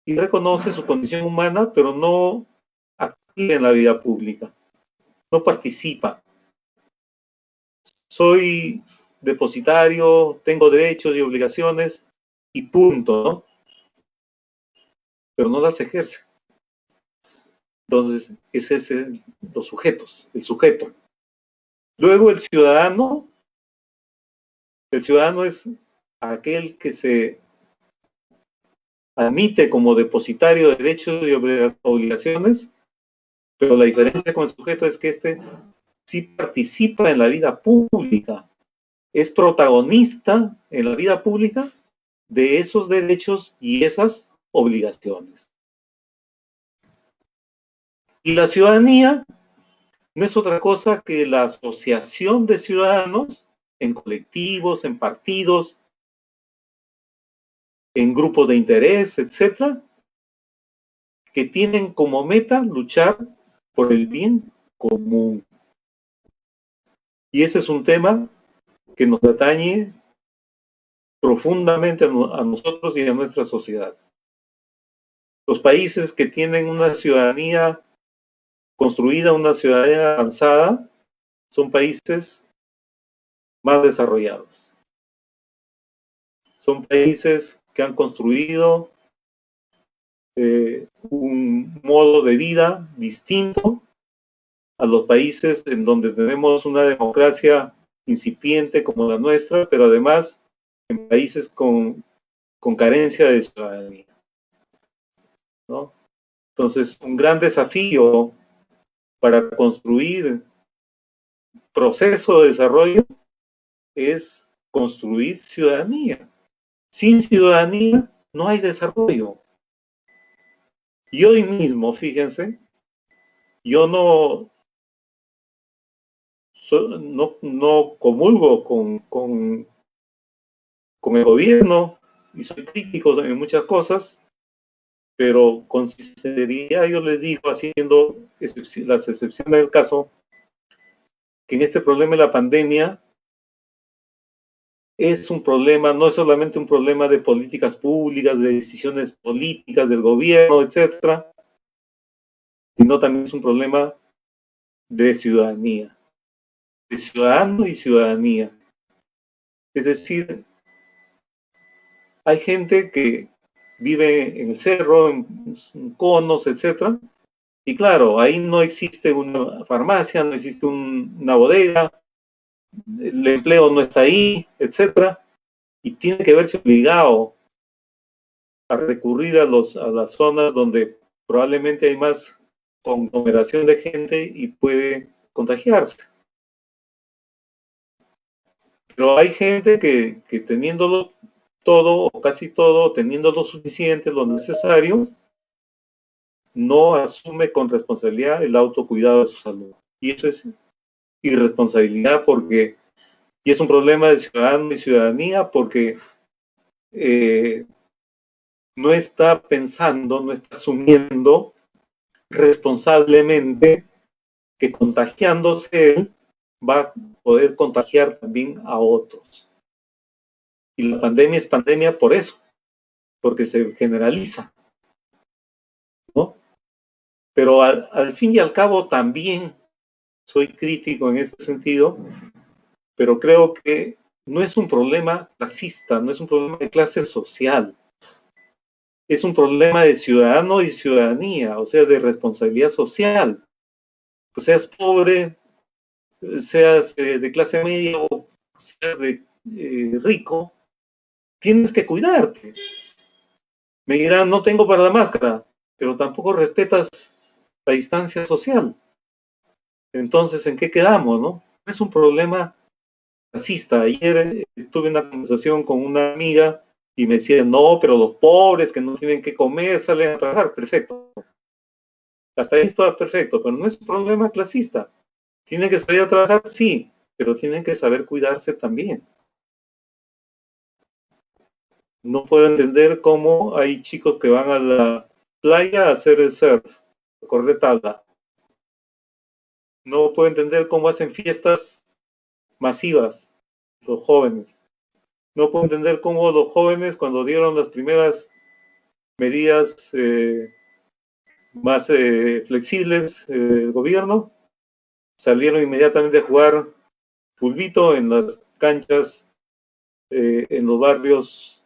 y reconoce su condición humana, pero no activa en la vida pública, no participa. Soy depositario, tengo derechos y obligaciones y punto, ¿no? Pero no las ejerce. Entonces, ese es los sujetos, el sujeto. Luego el ciudadano es aquel que se admite como depositario de derechos y obligaciones, pero la diferencia con el sujeto es que este sí participa en la vida pública, es protagonista en la vida pública de esos derechos y esas obligaciones. Y la ciudadanía no es otra cosa que la asociación de ciudadanos en colectivos, en partidos, en grupos de interés, etcétera, que tienen como meta luchar por el bien común. Y ese es un tema que nos atañe profundamente a nosotros y a nuestra sociedad. Los países que tienen una ciudadanía construida, una ciudadanía avanzada, son países más desarrollados. Son países que han construido un modo de vida distinto a los países en donde tenemos una democracia incipiente como la nuestra, pero además en países con carencia de ciudadanía, ¿no? Entonces, un gran desafío para construir proceso de desarrollo es construir ciudadanía. Sin ciudadanía no hay desarrollo. Y hoy mismo, fíjense, yo no comulgo con el gobierno y soy crítico en muchas cosas, pero con sinceridad yo les digo, haciendo las excepciones del caso, que en este problema de la pandemia es un problema, no es solamente un problema de políticas públicas, de decisiones políticas del gobierno, etcétera, sino también es un problema de ciudadanía, de ciudadano y ciudadanía. Es decir, hay gente que vive en el cerro, en conos, etcétera, y claro, ahí no existe una farmacia, no existe una bodega, el empleo no está ahí, etcétera, y tiene que verse obligado a recurrir a las zonas donde probablemente hay más conglomeración de gente y puede contagiarse. Pero hay gente que teniéndolo todo o casi todo, teniendo lo suficiente, lo necesario, no asume con responsabilidad el autocuidado de su salud. Y eso es irresponsabilidad y es un problema de ciudadano y ciudadanía porque no está pensando, no está asumiendo responsablemente que contagiándose él va a poder contagiar también a otros. Y la pandemia es pandemia por eso, porque se generaliza, ¿no? Pero al fin y al cabo también soy crítico en ese sentido, pero creo que no es un problema clasista, no es un problema de clase social, es un problema de ciudadano y ciudadanía, o sea, de responsabilidad social. O seas pobre, seas de clase media o seas de rico, tienes que cuidarte. Me dirán, no tengo para la máscara, pero tampoco respetas la distancia social. Entonces, ¿en qué quedamos, no? Es un problema racista. Ayer tuve una conversación con una amiga y me decía, no, pero los pobres que no tienen que comer salen a trabajar. Perfecto. Hasta ahí está perfecto, pero no es un problema clasista. ¿Tienen que salir a trabajar? Sí, pero tienen que saber cuidarse también. No puedo entender cómo hay chicos que van a la playa a hacer el surf, a correr tabla. No puedo entender cómo hacen fiestas masivas los jóvenes. No puedo entender cómo los jóvenes, cuando dieron las primeras medidas más flexibles del gobierno, salieron inmediatamente a jugar fulbito en las canchas, en los barrios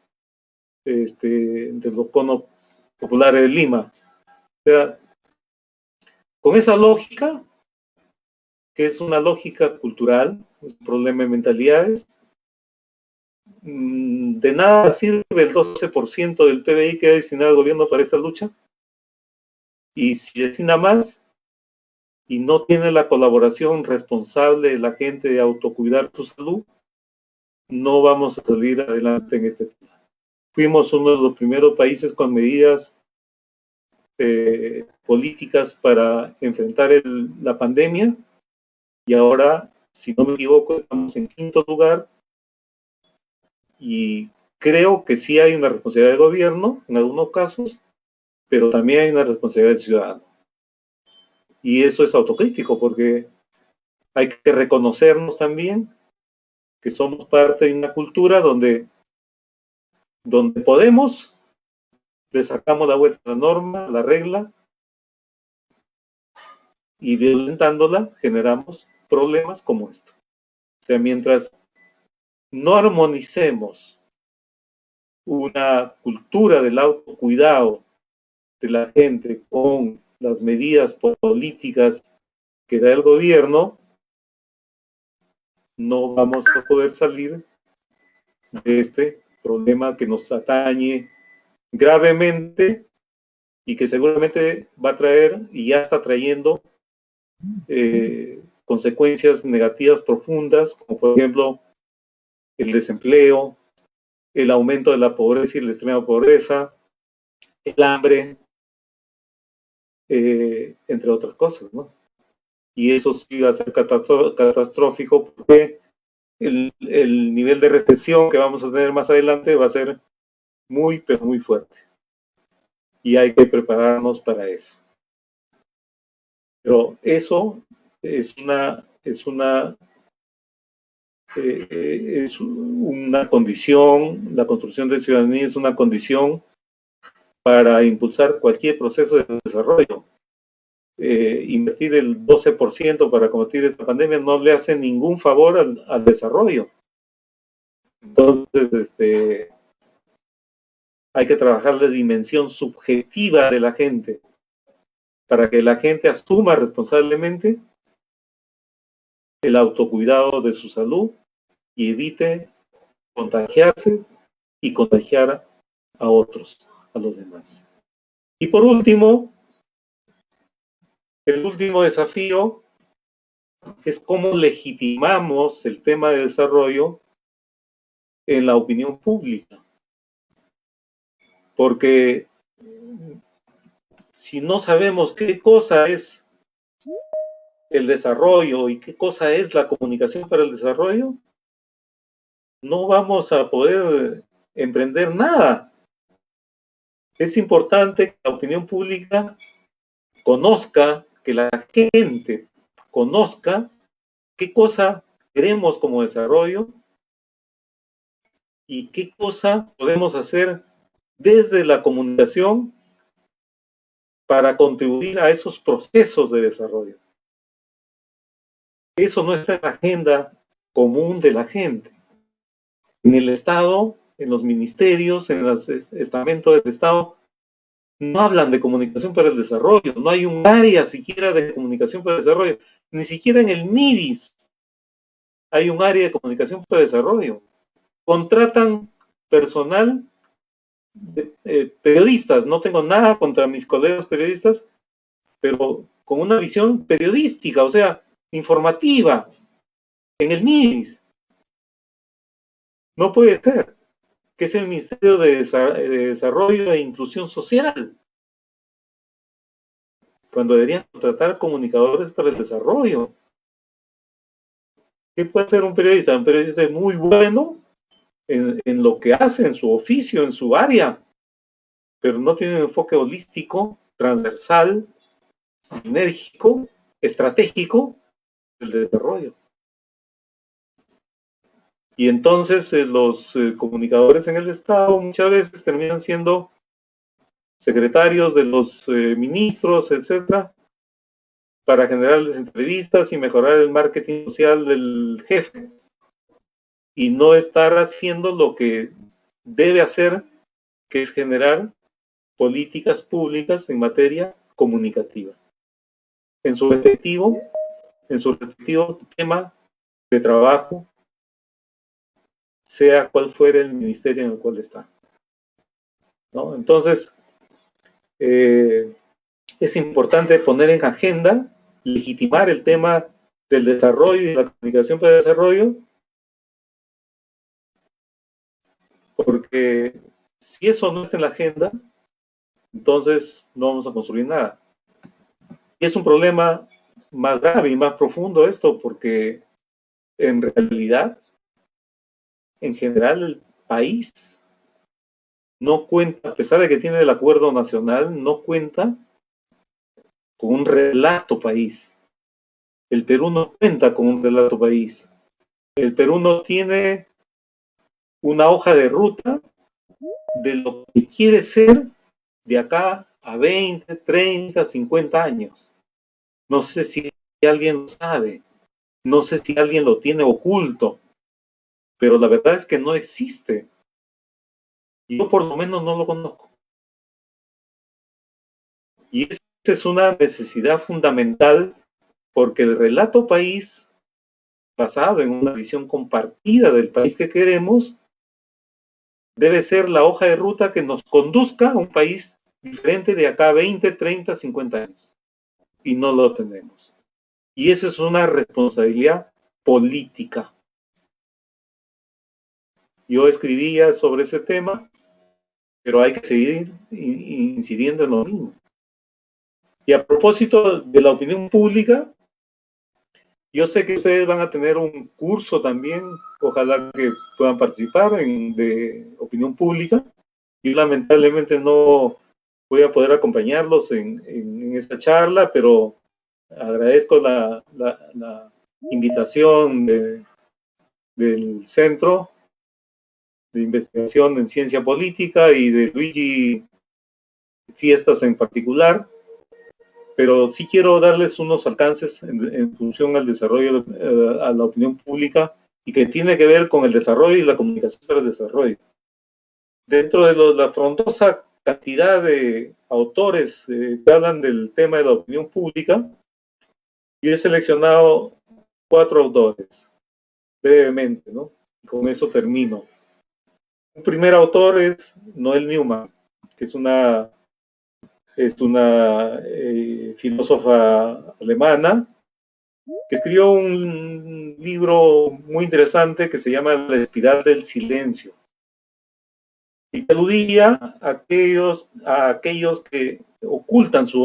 de los conos populares de Lima. O sea, con esa lógica, que es una lógica cultural, un problema de mentalidades, de nada sirve el 12% del PBI que ha destinado el gobierno para esta lucha, y si destina más y no tiene la colaboración responsable de la gente de autocuidar su salud, no vamos a salir adelante en este tema. Fuimos uno de los primeros países con medidas políticas para enfrentar la pandemia, y ahora, si no me equivoco, estamos en 5º lugar, y creo que sí hay una responsabilidad del gobierno en algunos casos, pero también hay una responsabilidad del ciudadano. Y eso es autocrítico, porque hay que reconocernos también que somos parte de una cultura donde podemos, le sacamos la vuelta a la norma, a la regla, y violentándola generamos problemas como esto. O sea, mientras no armonicemos una cultura del autocuidado de la gente con las medidas políticas que da el gobierno, no vamos a poder salir de este problema que nos atañe gravemente y que seguramente va a traer, y ya está trayendo, consecuencias negativas profundas, como por ejemplo el desempleo, el aumento de la pobreza y la extrema pobreza, el hambre, entre otras cosas, ¿no? Y eso sí va a ser catastrófico, porque el nivel de recesión que vamos a tener más adelante va a ser muy, pero muy fuerte. Y hay que prepararnos para eso. Pero eso es una condición, la construcción de ciudadanía es una condición para impulsar cualquier proceso de desarrollo. Invertir el 12% para combatir esta pandemia no le hace ningún favor al desarrollo. Entonces, hay que trabajar la dimensión subjetiva de la gente, para que la gente asuma responsablemente el autocuidado de su salud y evite contagiarse y contagiar a otros, a los demás. Y por último, el último desafío es cómo legitimamos el tema de desarrollo en la opinión pública. Porque si no sabemos qué cosa es el desarrollo y qué cosa es la comunicación para el desarrollo, no vamos a poder emprender nada. Es importante que la opinión pública conozca, que la gente conozca qué cosa queremos como desarrollo y qué cosa podemos hacer desde la comunicación para contribuir a esos procesos de desarrollo. Eso no está en la agenda común de la gente. En el Estado, en los ministerios, en los estamentos del Estado, no hablan de comunicación para el desarrollo, no hay un área siquiera de comunicación para el desarrollo, ni siquiera en el MIDIS hay un área de comunicación para el desarrollo. Contratan personal, periodistas, no tengo nada contra mis colegas periodistas, pero con una visión periodística, o sea, informativa, en el MIDIS. No puede ser, que es el Ministerio de Desarrollo e Inclusión Social. cuando deberían contratar comunicadores para el desarrollo. ¿Qué puede hacer un periodista? Un periodista es muy bueno en lo que hace, en su oficio, en su área, pero no tiene un enfoque holístico, transversal, sinérgico, estratégico del desarrollo. Y entonces los comunicadores en el Estado muchas veces terminan siendo secretarios de los ministros, etcétera, para generarles entrevistas y mejorar el marketing social del jefe, y no estar haciendo lo que debe hacer, que es generar políticas públicas en materia comunicativa, en su respectivo tema de trabajo, sea cual fuera el ministerio en el cual está, ¿no? Entonces, es importante poner en agenda, legitimar el tema del desarrollo y la comunicación para el desarrollo, porque si eso no está en la agenda, entonces no vamos a construir nada. Y es un problema más grave y más profundo esto, porque en realidad, en general, el país no cuenta, a pesar de que tiene el acuerdo nacional, no cuenta con un relato país. El Perú no cuenta con un relato país. El Perú no tiene una hoja de ruta de lo que quiere ser de acá a 20, 30, 50 años. No sé si alguien lo sabe, no sé si alguien lo tiene oculto, pero la verdad es que no existe. Yo por lo menos no lo conozco. Y esa es una necesidad fundamental, porque el relato país, basado en una visión compartida del país que queremos, debe ser la hoja de ruta que nos conduzca a un país diferente de acá a 20, 30, 50 años. Y no lo tenemos. Y eso es una responsabilidad política. Yo escribía sobre ese tema, pero hay que seguir incidiendo en lo mismo. Y a propósito de la opinión pública, yo sé que ustedes van a tener un curso también, ojalá que puedan participar de opinión pública. Yo lamentablemente no voy a poder acompañarlos en esta charla, pero agradezco la invitación del Centro de Investigación en Ciencia Política y de Luigi Fiestas en particular, pero sí quiero darles unos alcances en función al desarrollo, a la opinión pública, y que tiene que ver con el desarrollo y la comunicación para el desarrollo. Dentro de la frondosa cantidad de autores que hablan del tema de la opinión pública, yo he seleccionado 4 autores, brevemente, ¿no? Y con eso termino. Un primer autor es Noel Newman, que es una filósofa alemana, que escribió un libro muy interesante que se llama La espiral del silencio, y que aludía a aquellos que ocultan su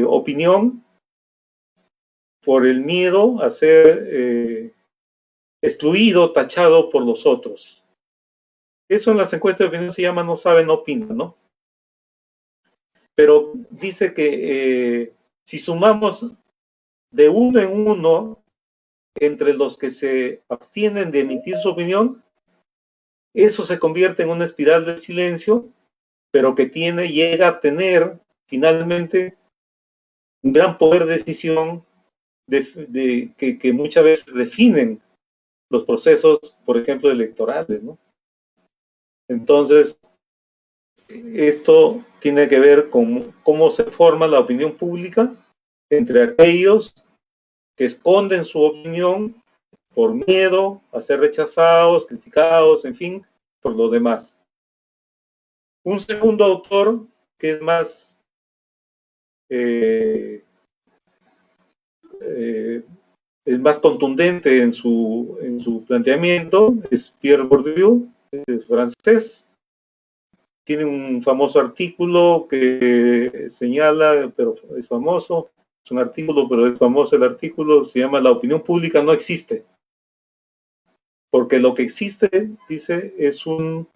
opinión por el miedo a ser excluido, tachado por los otros. Eso en las encuestas de opinión se llama no sabe, no opina, ¿no? Pero dice que si sumamos de uno en uno entre los que se abstienen de emitir su opinión, eso se convierte en una espiral del silencio, pero que llega a tener finalmente un gran poder de decisión que muchas veces definen los procesos, por ejemplo, electorales, ¿no? Entonces, esto tiene que ver con cómo se forma la opinión pública entre aquellos que esconden su opinión por miedo a ser rechazados, criticados, en fin, por los demás. Un segundo autor que es más contundente en su planteamiento es Pierre Bourdieu, es francés, tiene un famoso artículo que señala, pero es famoso, es un artículo, pero es famoso el artículo, se llama "La opinión pública no existe", porque lo que existe, dice, es un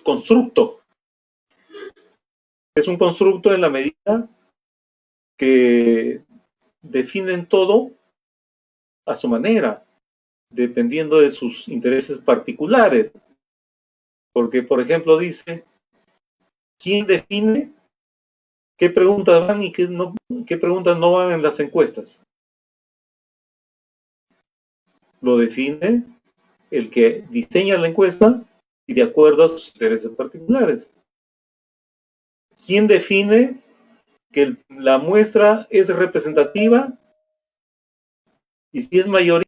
constructo. Es un constructo en la medida que definen todo a su manera, dependiendo de sus intereses particulares. Porque, por ejemplo, dice, ¿quién define qué preguntas van y qué preguntas no van en las encuestas? Lo define el que diseña la encuesta y de acuerdo a sus intereses particulares. ¿Quién define que la muestra es representativa y si es mayoría